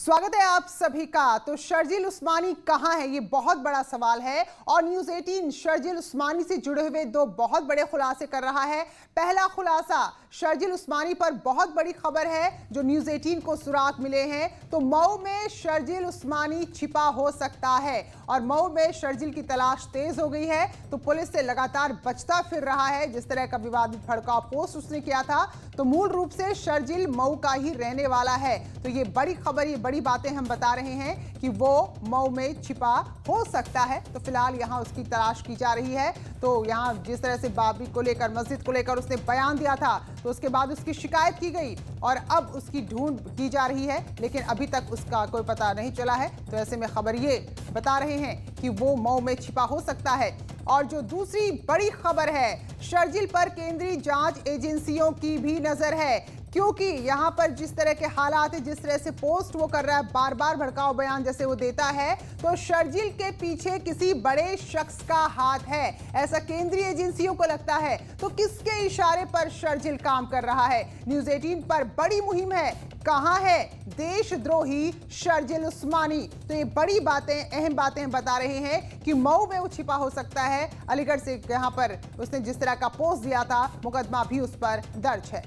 स्वागत है आप सभी का। तो शर्जील उस्मानी कहां है, ये बहुत बड़ा सवाल है और न्यूज़ 18 शर्जील उस्मानी से जुड़े हुए दो बहुत बड़े खुलासे कर रहा है। पहला खुलासा, शर्जील उस्मानी पर बहुत बड़ी खबर है जो न्यूज़ 18 को सुराग मिले हैं। तो मऊ में शर्जील उस्मानी छिपा हो सकता है और मऊ में शर्जील की तलाश तेज हो गई है। तो पुलिस से लगातार बचता फिर रहा है। जिस तरह का विवादित भड़काऊ पोस्ट उसने किया था, तो मूल रूप से शर्जील मऊ का ही रहने वाला है। तो ये बड़ी खबर, ये बड़ी बातें हम बता रहे हैं कि वो मऊ में छिपा हो सकता है। तो फिलहाल यहाँ उसकी तलाश की जा रही है। तो यहाँ जिस तरह से बाबरी को लेकर, मस्जिद को लेकर उसने बयान दिया था, तो उसके बाद उसकी शिकायत की गई और अब उसकी ढूंढ की जा रही है, लेकिन अभी तक उसका कोई पता नहीं चला है। तो ऐसे में खबर ये बता रहे हैं कि वो मऊ में छिपा हो सकता है। और जो दूसरी बड़ी खबर है, शर्जील पर केंद्रीय जांच एजेंसियों की भी नजर है, क्योंकि यहां पर जिस तरह के हालात है, जिस तरह से पोस्ट वो कर रहा है, बार बार भड़काऊ बयान जैसे वो देता है, तो शर्जील के पीछे किसी बड़े शख्स का हाथ है, ऐसा केंद्रीय एजेंसियों को लगता है। तो किसके इशारे पर शर्जील काम कर रहा है? न्यूज़ 18 पर बड़ी मुहिम है, कहां है देशद्रोही शर्जील उस्मानी। तो ये बड़ी बातें, अहम बातें हम बता रहे हैं कि मऊ में वो छिपा हो सकता है। अलीगढ़ से यहां पर उसने जिस तरह का पोस्ट दिया था, मुकदमा भी उस पर दर्ज है।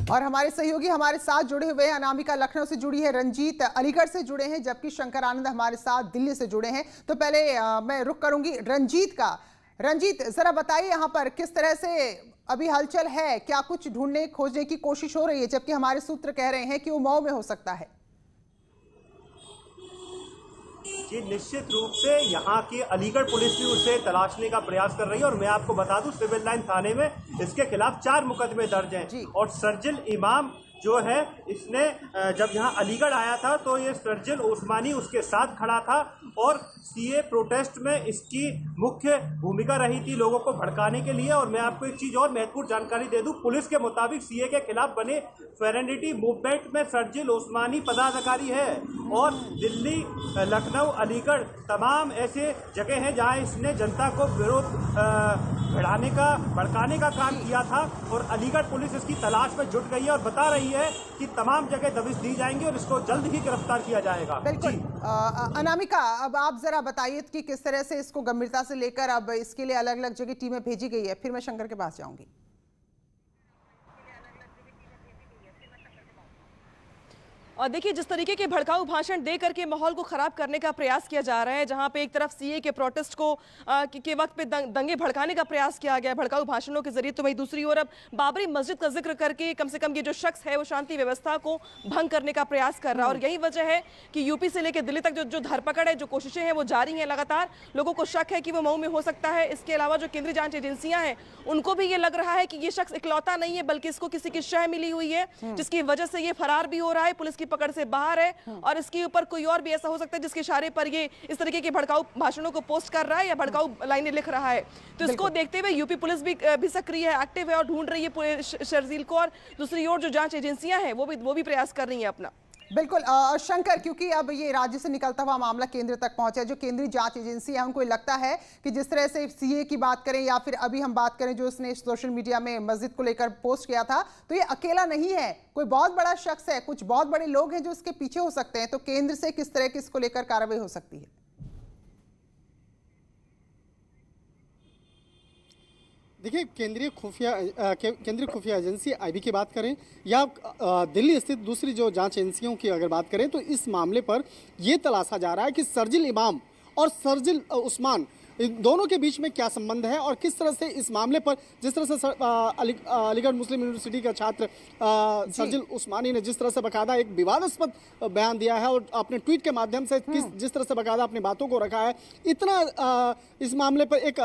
और हमारे सहयोगी हमारे साथ जुड़े हुए हैं। अनामिका लखनऊ से जुड़ी है, रंजीत अलीगढ़ से जुड़े हैं, जबकि शंकर आनंद हमारे साथ दिल्ली से जुड़े हैं। तो पहले मैं रुख करूंगी रंजीत का। रंजीत, जरा बताइए यहाँ पर किस तरह से अभी हलचल है, क्या कुछ ढूंढने खोजने की कोशिश हो रही है, जबकि हमारे सूत्र कह रहे हैं कि वो मऊ में हो सकता है। जी, निश्चित रूप से यहाँ की अलीगढ़ पुलिस भी उसे तलाशने का प्रयास कर रही है और मैं आपको बता दूं, सिविल लाइन थाने में इसके खिलाफ 4 मुकदमे दर्ज हैं। और शर्जील इमाम जो है, इसने जब यहाँ अलीगढ़ आया था तो ये शर्जील उस्मानी उसके साथ खड़ा था और सीए प्रोटेस्ट में इसकी मुख्य भूमिका रही थी लोगों को भड़काने के लिए। और मैं आपको एक चीज़ और महत्वपूर्ण जानकारी दे दूं, पुलिस के मुताबिक सीए के खिलाफ बने फेरेनिटी मूवमेंट में शर्जील उस्मानी पदाधिकारी है और दिल्ली, लखनऊ, अलीगढ़ तमाम ऐसे जगह हैं जहां इसने जनता को विरोध भड़काने का काम किया था। और अलीगढ़ पुलिस इसकी तलाश में जुट गई है और बता रही है कि तमाम जगह दबिश दी जाएंगी और इसको जल्द ही गिरफ्तार किया जाएगा। बिल्कुल। अनामिका, अब आप जरा बताइए कि किस तरह से इसको गंभीरता से लेकर अब इसके लिए अलग अलग जगह टीमें भेजी गई है। फिर मैं शंकर के पास जाऊंगी। और देखिए, जिस तरीके के भड़काऊ भाषण दे करके माहौल को खराब करने का प्रयास किया जा रहा है, जहां पे एक तरफ सीए के प्रोटेस्ट को के वक्त पे दंगे भड़काने का प्रयास किया गया भड़काऊ भाषणों के जरिए, तो वहीं दूसरी ओर अब बाबरी मस्जिद का जिक्र करके कम से कम ये जो शख्स है वो शांति व्यवस्था को भंग करने का प्रयास कर रहा है। और यही वजह है कि यूपी से लेकर दिल्ली तक जो धरपकड़ है, जो कोशिशें हैं वो जारी हैं लगातार। लोगों को शक है कि वो मऊ में हो सकता है। इसके अलावा जो केंद्रीय जांच एजेंसियां हैं, उनको भी ये लग रहा है कि ये शख्स इकलौता नहीं है, बल्कि इसको किसी की शह मिली हुई है, जिसकी वजह से ये फरार भी हो रहा है, पुलिस की पकड़ से बाहर है। और इसके ऊपर कोई और भी ऐसा हो सकता है जिसके इशारे पर ये इस तरीके के भड़काऊ भाषणों को पोस्ट कर रहा है या भड़काऊ लाइनें लिख रहा है। तो इसको देखते हुए यूपी पुलिस भी सक्रिय है, एक्टिव है और ढूंढ रही है शर्जील को। और दूसरी ओर जो जांच एजेंसियां हैं वो भी प्रयास कर रही हैं अपना। बिल्कुल। शंकर, क्योंकि अब ये राज्य से निकलता हुआ मामला केंद्र तक पहुंचा है, जो केंद्रीय जांच एजेंसी है उनको लगता है कि जिस तरह से सीए की बात करें या फिर अभी हम बात करें जो उसने सोशल मीडिया में मस्जिद को लेकर पोस्ट किया था, तो ये अकेला नहीं है, कोई बहुत बड़ा शख्स है, कुछ बहुत बड़े लोग हैं जो इसके पीछे हो सकते हैं। तो केंद्र से किस तरह की इसको लेकर कार्रवाई हो सकती है? देखिए, केंद्रीय खुफिया एजेंसी आईबी की बात करें या दिल्ली स्थित दूसरी जो जांच एजेंसियों की अगर बात करें, तो इस मामले पर यह तलाशा जा रहा है कि शर्जील इमाम और शर्जील उस्मान इन दोनों के बीच में क्या संबंध है और किस तरह से इस मामले पर, जिस तरह से अलीगढ़ मुस्लिम यूनिवर्सिटी का छात्र शर्जील उस्मानी ने जिस तरह से बकायदा एक विवादास्पद बयान दिया है और अपने ट्वीट के माध्यम से जिस तरह से बकायदा अपनी बातों को रखा है, इतना इस मामले पर एक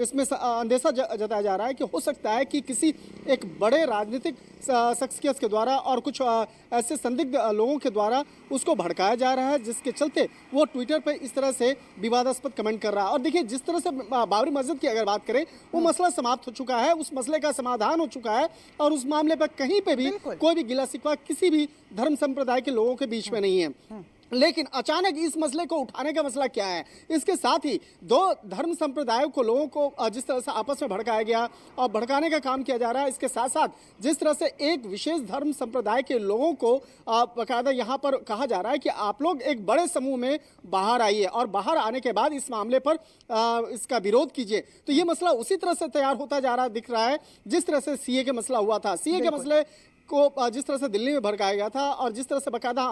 इसमें अंदेशा जताया जा रहा है कि हो सकता है कि किसी एक बड़े राजनीतिक शख्सियत के द्वारा और कुछ ऐसे संदिग्ध लोगों के द्वारा उसको भड़काया जा रहा है, जिसके चलते वो ट्विटर पर इस तरह से विवादास्पद कमेंट कर रहा है। और देखिए, जिस तरह से बाबरी मस्जिद की अगर बात करें, वो मसला समाप्त हो चुका है, उस मसले का समाधान हो चुका है और उस मामले पर कहीं पे भी कोई भी गिला शिकवा किसी भी धर्म संप्रदाय के लोगों के बीच में नहीं है। लेकिन अचानक इस मसले को उठाने का मसला क्या है? इसके साथ ही दो धर्म संप्रदायों को, लोगों को जिस तरह से आपस में भड़काया गया और भड़काने का काम किया जा रहा है, इसके साथ साथ जिस तरह से एक विशेष धर्म संप्रदाय के लोगों को बाकायदा यहाँ पर कहा जा रहा है कि आप लोग एक बड़े समूह में बाहर आइए और बाहर आने के बाद इस मामले पर इसका विरोध कीजिए। तो ये मसला उसी तरह से तैयार होता जा रहा दिख रहा है जिस तरह से सीए के मसला हुआ था। सीए के मसले को जिस तरह से दिल्ली में भड़काया गया था और जिस तरह से बाकायदा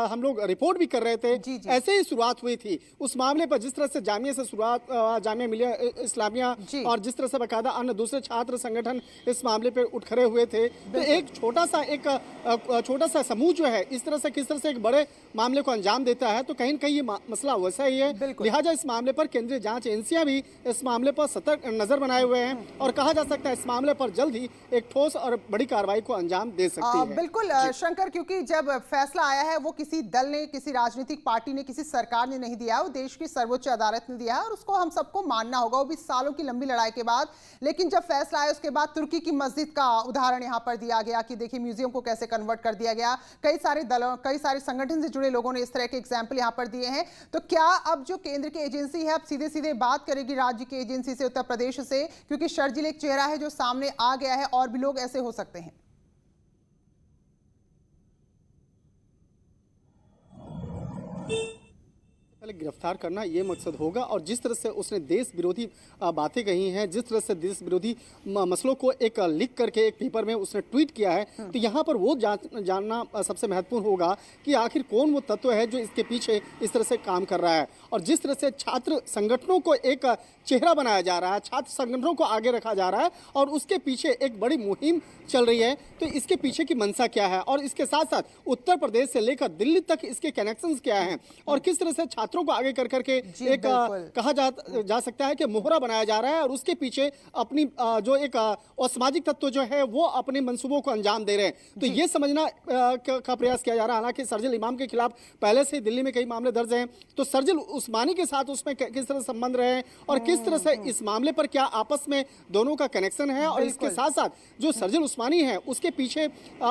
हम लोग रिपोर्ट भी कर रहे थे, ऐसे ही शुरुआत हुई थी उस मामले पर। जिस तरह से जामिया से शुरुआत, जामिया मिलिया इस्लामिया और जिस तरह से बाकायदा अन्य दूसरे छात्र संगठन इस मामले पे उठ खड़े हुए थे, तो एक छोटा सा समूह जो है इस तरह से किस तरह से एक बड़े मामले को अंजाम देता है, तो कहीं न कहीं ये मसला वैसा ही है। लिहाजा इस मामले पर केंद्रीय जांच एजेंसियां भी इस मामले पर सतर्क नजर बनाए हुए हैं और कहा जा सकता है इस मामले पर जल्द ही एक ठोस और बड़ी कार्रवाई को अंजाम दे सकती है। बिल्कुल शंकर, क्योंकि जब फैसला आया है वो किसी दल ने, किसी राजनीतिक पार्टी ने, किसी सरकार ने नहीं दिया, वो देश की सर्वोच्च अदालत ने दिया है और उसको हम सबको मानना होगा, वो भी सालों की लंबी लड़ाई के बाद। लेकिन जब फैसला आया उसके बाद तुर्की की मस्जिद का उदाहरण यहाँ पर दिया गया कि देखिए म्यूजियम को कैसे कन्वर्ट कर दिया गया। कई सारे दलों, कई सारे संगठन से जुड़े लोगों ने इस तरह के एग्जाम्पल यहाँ पर दिए हैं। तो क्या अब जो केंद्र की एजेंसी है अब सीधे सीधे बात करेगी राज्य की एजेंसी से, उत्तर प्रदेश से, क्योंकि शर्जील एक चेहरा है जो सामने आ गया है और भी लोग ऐसे हो सकते हैं? पहले गिरफ्तार करना ये मकसद होगा और जिस तरह से उसने देश विरोधी बातें कही हैं, जिस तरह से देश विरोधी मसलों को एक लिख करके एक पेपर में उसने ट्वीट किया है, तो यहाँ पर वो जानना सबसे महत्वपूर्ण होगा कि आखिर कौन वो तत्व है जो इसके पीछे इस तरह से काम कर रहा है। और जिस तरह से छात्र संगठनों को एक चेहरा बनाया जा रहा है, छात्र संगठनों को आगे रखा जा रहा है और उसके पीछे एक बड़ी मुहिम चल रही है, तो इसके पीछे की मंशा क्या है और इसके साथ साथ उत्तर प्रदेश से लेकर दिल्ली तक इसके कनेक्शंस क्या हैं और किस तरह से छात्रों को आगे कर करके एक कहा जा सकता है कि मोहरा बनाया जा रहा है और उसके पीछे अपनी जो एक असामाजिक तत्व जो है वो अपने मंसूबों को अंजाम दे रहे हैं। तो ये समझना का प्रयास किया जा रहा है। हालांकि शर्जील इमाम के खिलाफ पहले से दिल्ली में कई मामले दर्ज हैं, तो शर्जील उस्मानी के साथ उसमें किस तरह संबंध रहे और किस तरह से इस मामले पर क्या आपस में दोनों का कनेक्शन है और इसके साथ साथ जो शर्जील उस्मानी है उसके पीछे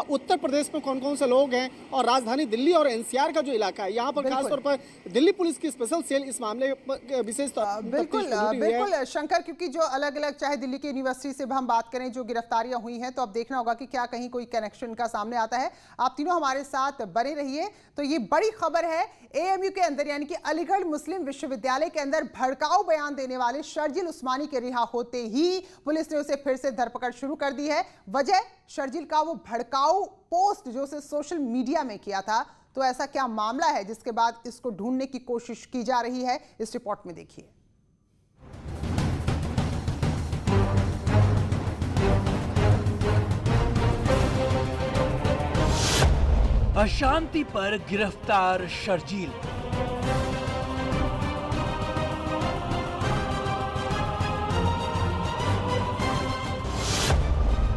उत्तर प्रदेश में कौन कौन से लोग हैं और राजधानी दिल्ली और एनसीआर का जो इलाका है यहाँ पर खासतौर पर दिल्ली पुलिस की स्पेशल सेल इस मामले पर विशेष बिल्कुल शंकर, क्योंकि जो अलग अलग चाहे दिल्ली की यूनिवर्सिटी से हम बात करें जो गिरफ्तारियां हुई हैं, तो अब देखना होगा कि क्या कहीं कोई कनेक्शन का सामने आता है। आप तीनों हमारे साथ बने रहिए। तो ये बड़ी खबर है, एएमयू के अंदर यानी कि अलीगढ़ मुस्लिम विश्वविद्यालय के अंदर भड़काऊ बयान देने वाले शर्जील उस्मानी के रिहा होते ही पुलिस ने उसे फिर से धरपकड़ शुरू कर दी है। वजह शर्जील का वो भड़काऊ पोस्ट जो उसे सोशल मीडिया में किया था। तो ऐसा क्या मामला है जिसके बाद इसको ढूंढने की कोशिश की जा रही है, इस रिपोर्ट में देखिए। अशांति पर गिरफ्तार शर्जील।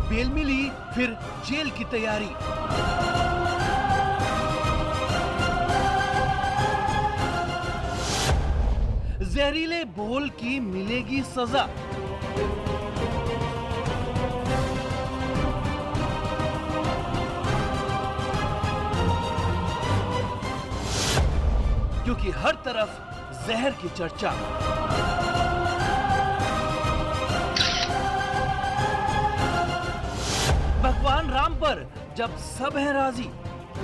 बेल मिली, फिर जेल की तैयारी। जहरीले बोल की मिलेगी सजा। क्योंकि हर तरफ जहर की चर्चा। भगवान राम पर जब सब है राजी,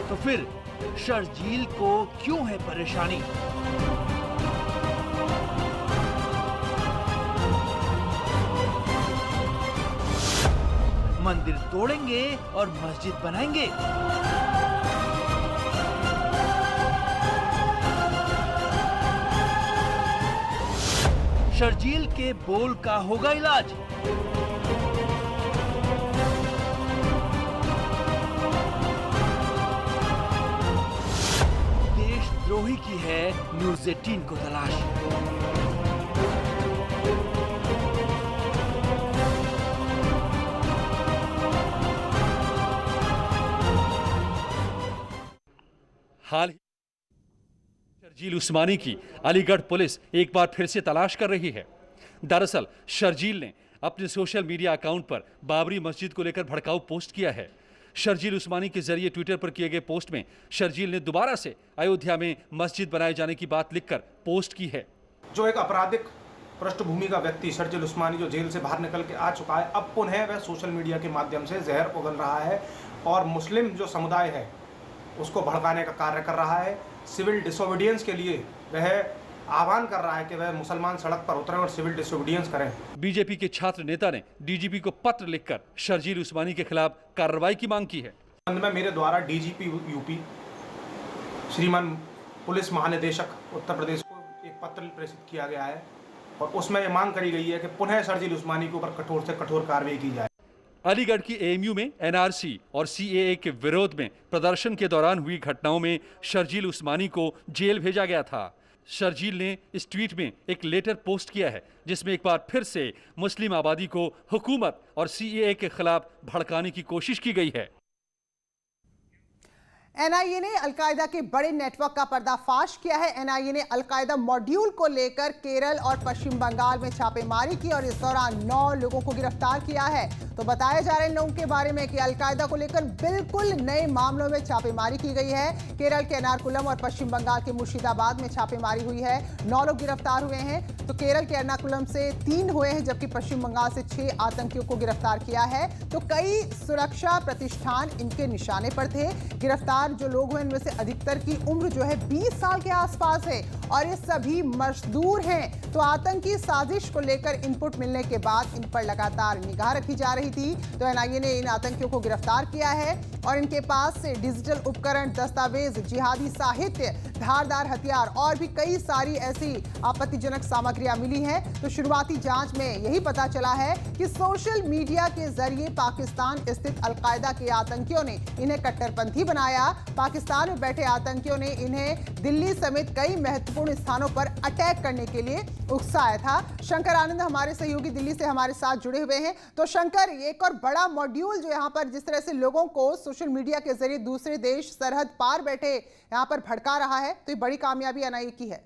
तो फिर शर्जील को क्यों है परेशानी? मंदिर तोड़ेंगे और मस्जिद बनाएंगे। शर्जील के बोल का होगा इलाज। देशद्रोही की है न्यूज़ 18 को तलाश। हाल ही शर्जील उस्मानी की अलीगढ़ पुलिस एक बार फिर से तलाश कर रही है। दरअसल शर्जील ने अपने सोशल मीडिया अकाउंट पर बाबरी मस्जिद को लेकर भड़काऊ पोस्ट किया है, शर्जील उस्मानी के जरिए ट्विटर पर किए गए पोस्ट में शर्जील ने दोबारा से अयोध्या में मस्जिद बनाए जाने की बात लिखकर पोस्ट की है। जो एक आपराधिक पृष्ठभूमि का व्यक्ति शर्जील उस्मानी जो जेल से बाहर निकल के आ चुका है, अब पुनः वह सोशल मीडिया के माध्यम से जहर उगल रहा है और मुस्लिम जो समुदाय है उसको भड़काने का कार्य कर रहा है। सिविल डिसोबीडियंस के लिए वह आह्वान कर रहा है कि वह मुसलमान सड़क पर उतरें और सिविल डिसोबीडियंस करें। बीजेपी के छात्र नेता ने डीजीपी को पत्र लिखकर शर्जील उस्मानी के खिलाफ कार्रवाई की मांग की है। में मेरे द्वारा डीजीपी यूपी श्रीमान पुलिस महानिदेशक उत्तर प्रदेश को एक पत्र प्रेषित किया गया है और उसमें यह मांग करी गई है कि पुनः शर्जील उस्मानी के ऊपर कठोर से कठोर कार्रवाई की जाए। अलीगढ़ की एएमयू में एनआरसी और सीएए के विरोध में प्रदर्शन के दौरान हुई घटनाओं में शर्जील उस्मानी को जेल भेजा गया था। शर्जील ने इस ट्वीट में एक लेटर पोस्ट किया है जिसमें एक बार फिर से मुस्लिम आबादी को हुकूमत और सीएए के खिलाफ भड़काने की कोशिश की गई है। एनआईए ने अलकायदा के बड़े नेटवर्क का पर्दाफाश किया है। एनआईए ने अलकायदा मॉड्यूल को लेकर केरल और पश्चिम बंगाल में छापेमारी की और इस दौरान 9 लोगों को गिरफ्तार किया है। तो बताया जा रहा है लोगों के बारे में कि अलकायदा को लेकर बिल्कुल नए मामलों में छापेमारी की गई है। केरल के एर्नाकुलम और पश्चिम बंगाल के मुर्शिदाबाद में छापेमारी हुई है। 9 लोग गिरफ्तार हुए हैं। तो केरल के एर्नाकुलम से 3 हुए हैं जबकि पश्चिम बंगाल से 6 आतंकियों को गिरफ्तार किया है। तो कई सुरक्षा प्रतिष्ठान इनके निशाने पर थे। गिरफ्तार जो लोग हैं इनमें से अधिकतर की उम्र जो है 20 साल के आसपास है और ये सभी मजदूर हैं। तो आतंकी साजिश को लेकर इनपुट मिलने के बाद इन पर लगातार निगाह रखी जा रही थी। तो एनआईए ने इन आतंकियों को गिरफ्तार किया है और इनके पास से डिजिटल उपकरण, दस्तावेज, जिहादी साहित्य, धारदार हथियार और भी कई सारी ऐसी आपत्तिजनक सामग्रियां मिली हैं। तो शुरुआती जांच में यही पता चला है कि सोशल मीडिया के जरिए पाकिस्तान स्थित अलकायदा के आतंकियों ने इन्हें कट्टरपंथी बनाया। पाकिस्तान में बैठे आतंकियों ने इन्हें दिल्ली समेत कई महत्वपूर्ण स्थानों पर अटैक करने के लिए उकसाया था। शंकर आनंद हमारे सहयोगी दिल्ली से हमारे साथ जुड़े हुए हैं। तो शंकर, एक और बड़ा मॉड्यूल जो यहाँ पर जिस तरह से लोगों को सोशल मीडिया के जरिए दूसरे देश सरहद पार बैठे यहाँ पर भड़का रहा है, तो ये बड़ी कामयाबी एनआईए की है।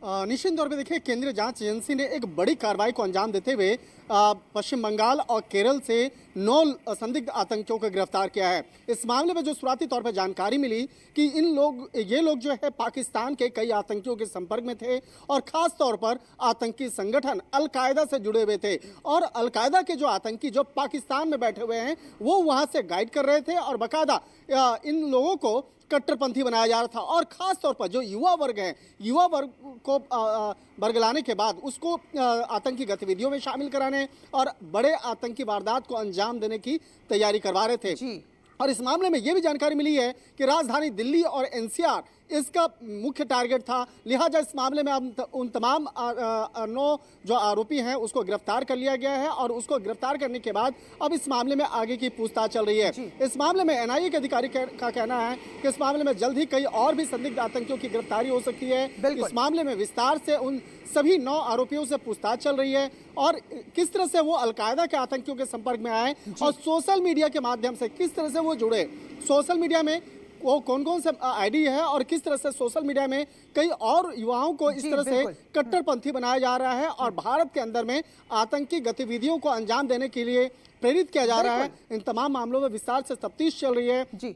निश्चित तौर पे देखिए, केंद्रीय जांच एजेंसी ने एक बड़ी कार्रवाई को अंजाम देते हुए पश्चिम बंगाल और केरल से 9 संदिग्ध आतंकियों को गिरफ्तार किया है। इस मामले में जो शुरुआती तौर पर जानकारी मिली कि ये लोग जो है पाकिस्तान के कई आतंकियों के संपर्क में थे और खास तौर पर आतंकी संगठन अलकायदा से जुड़े हुए थे और अलकायदा के जो आतंकी जो पाकिस्तान में बैठे हुए हैं वो वहां से गाइड कर रहे थे और बाकायदा इन लोगों को कट्टरपंथी बनाया जा रहा था। और खास तौर पर जो युवा वर्ग है, युवा वर्ग को बरगलाने के बाद उसको आतंकी गतिविधियों में शामिल कराने और बड़े आतंकी वारदात को अंजाम देने की तैयारी करवा रहे थे। और इस मामले में यह भी जानकारी मिली है कि राजधानी दिल्ली और एनसीआर इसका मुख्य टारगेट था। लिहाजा इस मामले में अब उन तमाम 9 जो आरोपी हैं उसको गिरफ्तार कर लिया गया है और उसको गिरफ्तार करने के बाद अब इस मामले में आगे की पूछताछ चल रही है। इस मामले में एनआईए के अधिकारी का कहना है कि इस मामले में जल्द ही कई और भी संदिग्ध आतंकियों की गिरफ्तारी हो सकती है। इस मामले में विस्तार से उन सभी 9 आरोपियों से पूछताछ चल रही है और किस तरह से वो अलकायदा के आतंकियों के संपर्क में आए और सोशल मीडिया के माध्यम से किस तरह से वो जुड़े, सोशल मीडिया में वो कौन कौन से आईडी है और किस तरह से सोशल मीडिया में कई और युवाओं को इस तरह से कट्टरपंथी बनाया जा रहा है और भारत के अंदर में आतंकी गतिविधियों को अंजाम देने के लिए प्रेरित किया जा रहा है। इन तमाम मामलों में विस्तार से तफ्तीश चल रही है। जी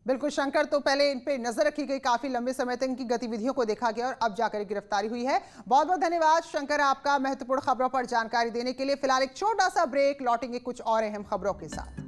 बिल्कुल शंकर, तो पहले इन पे नजर रखी गई, काफी लंबे समय तक इनकी गतिविधियों को देखा गया और अब जाकर गिरफ्तारी हुई है। बहुत बहुत धन्यवाद शंकर आपका महत्वपूर्ण खबरों पर जानकारी देने के लिए। फिलहाल एक छोटा सा ब्रेक, लौटेंगे कुछ और अहम खबरों के साथ।